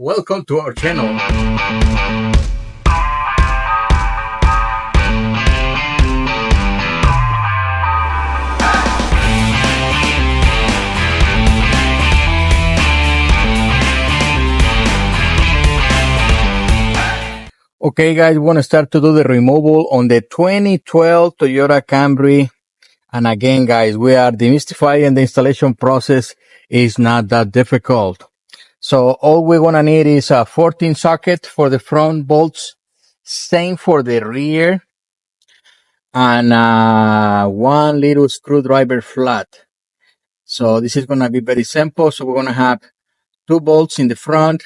Welcome to our channel. Okay guys, we want to start to do the removal on the 2012 Toyota Camry. And again guys, we are demystifying the installation process. Is not that difficult. So all we're gonna need is a 14 socket for the front bolts, same for the rear, and one little screwdriver flat. So this is gonna be very simple. So we're gonna have two bolts in the front.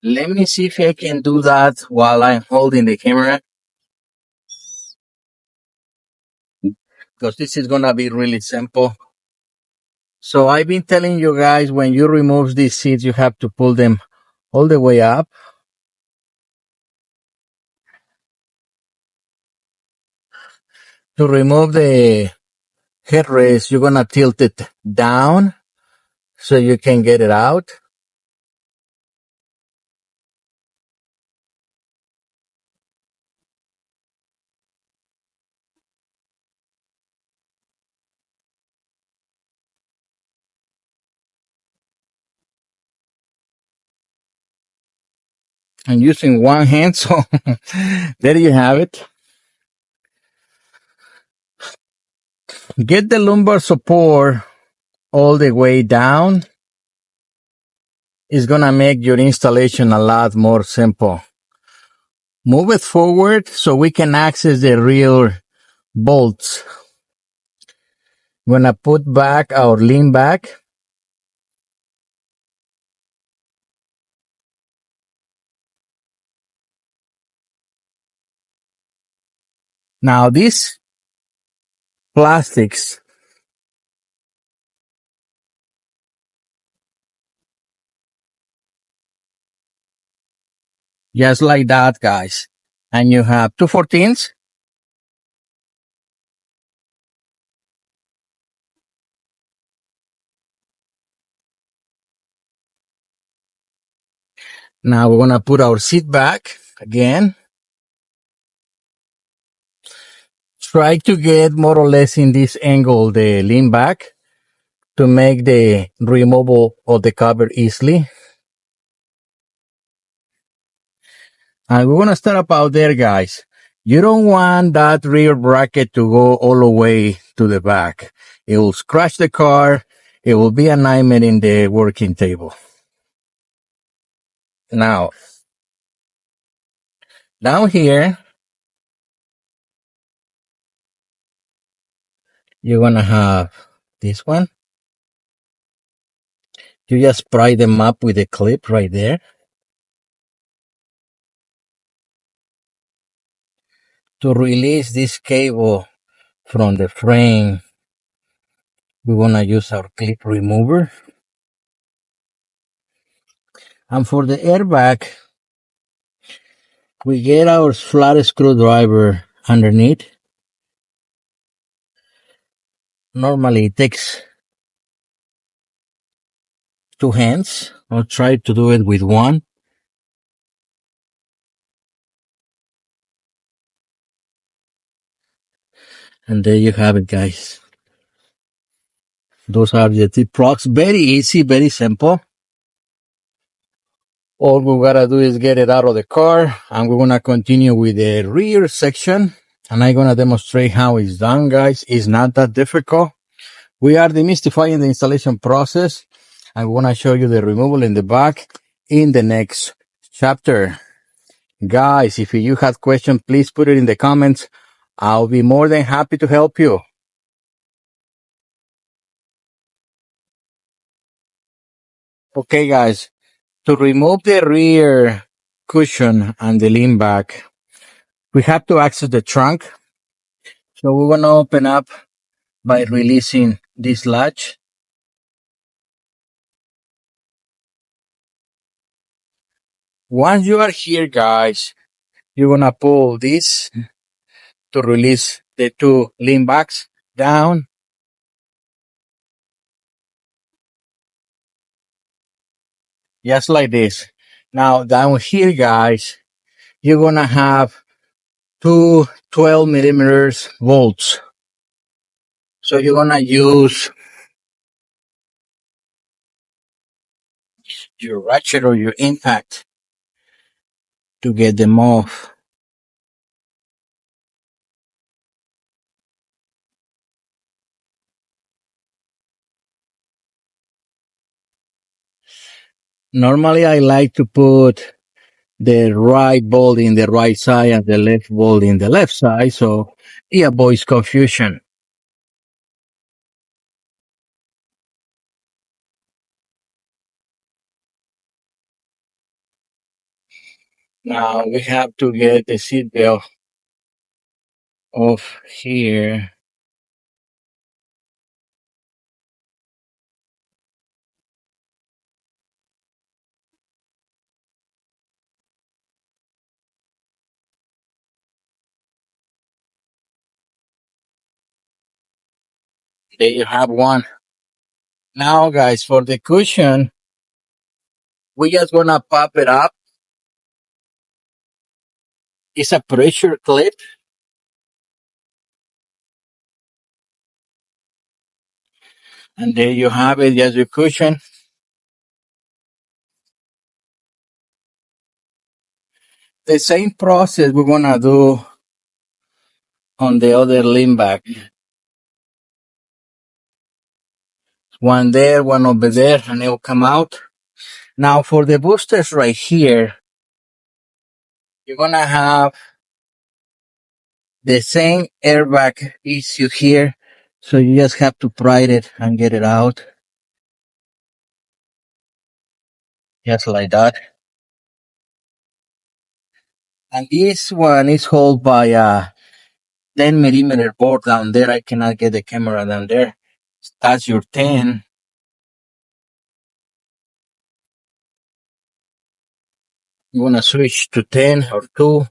Let me see if I can do that while I'm holding the camera, because this is gonna be really simple. So I've been telling you guys, when you remove these seats, you have to pull them all the way up. To remove the headrest, you're gonna tilt it down so you can get it out. And using one hand, so there you have it. Get the lumbar support all the way down. It's gonna make your installation a lot more simple. Move it forward so we can access the rear bolts. I'm gonna put back our lean back. Now these plastics, just like that guys. And you have 2/14. Now we're gonna put our seat back again. Try to get more or less in this angle the lean back to make the removal of the cover easily. And we're gonna start about there guys. You don't want that rear bracket to go all the way to the back. It will scratch the car. It will be a nightmare in the working table. Now, down here, you're gonna have this one. You just pry them up with a clip right there. To release this cable from the frame, we wanna use our clip remover. And for the airbag, we get our flat screwdriver underneath. Normally it takes two hands. I'll try to do it with one. And there you have it guys. Those are the tip rocks. Very easy, very simple. All we gotta do is get it out of the car, and we're gonna continue with the rear section. And I'm gonna demonstrate how it's done guys. It's not that difficult. We are demystifying the installation process. I want to show you the removal in the back in the next chapter. Guys, if you have questions, please put it in the comments. I'll be more than happy to help you. Okay, guys, to remove the rear cushion and the lean back, we have to access the trunk. So we're going to open up by releasing this latch. Once you are here, guys, you're going to pull this to release the two lean backs down. just like this. Now down here, guys, you're gonna have two 12 millimeters bolts. So you're gonna use your ratchet or your impact to get them off. Normally I like to put the right bolt in the right side and the left bolt in the left side, so it avoids confusion. Now we have to get the seat belt off here. There you have one. Now guys, for the cushion, we just gonna pop it up. It's a pressure clip. And there you have it, just your cushion. The same process we're gonna do on the other lean back. One there, one over there, and it will come out. Now for the boosters right here, you're gonna have the same airbag issue here. So you just have to pry it and get it out. Just like that. And this one is held by a 10 millimeter board down there. I cannot get the camera down there. That's your 10. You wanna switch to 10 or 2.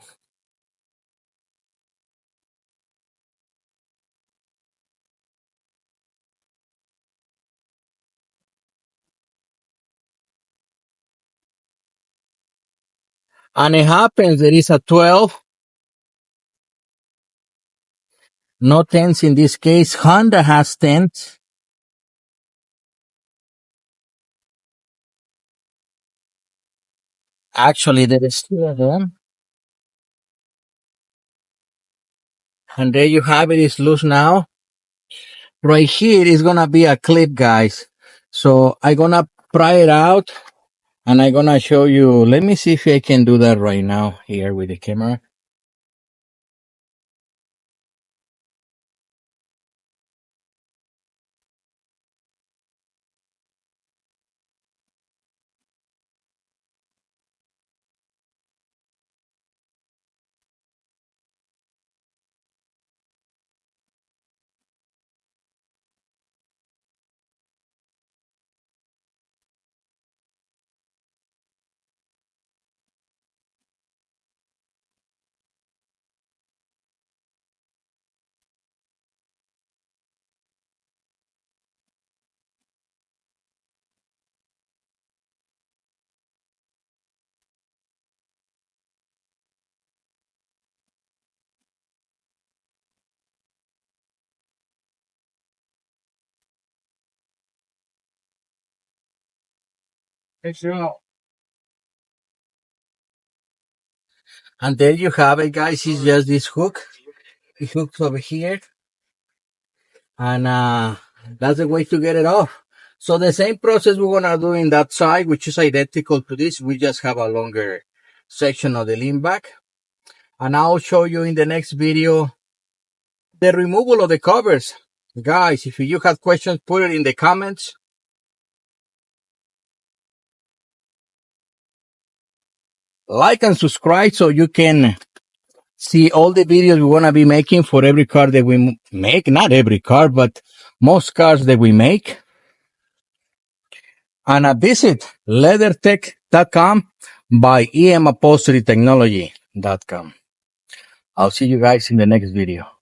And it happens there is a 12. No 10s in this case. Honda has 10s. Actually, there is 2 of them. And there you have it. It's loose now. Right here is gonna be a clip, guys. So I'm gonna pry it out and I'm gonna show you. Let me see if I can do that right now here with the camera. And there you have it, guys. It's just this hook. It hooks over here. And that's the way to get it off. So the same process we're gonna do in that side, which is identical to this. We just have a longer section of the lean back. And I'll show you in the next video the removal of the covers. Guys, if you have questions, put it in the comments. Like and subscribe so you can see all the videos we're gonna be making for every car that we make. Not every car, but most cars that we make. And visit leatherteck.com by Upholstery Technology.com. I'll see you guys in the next video.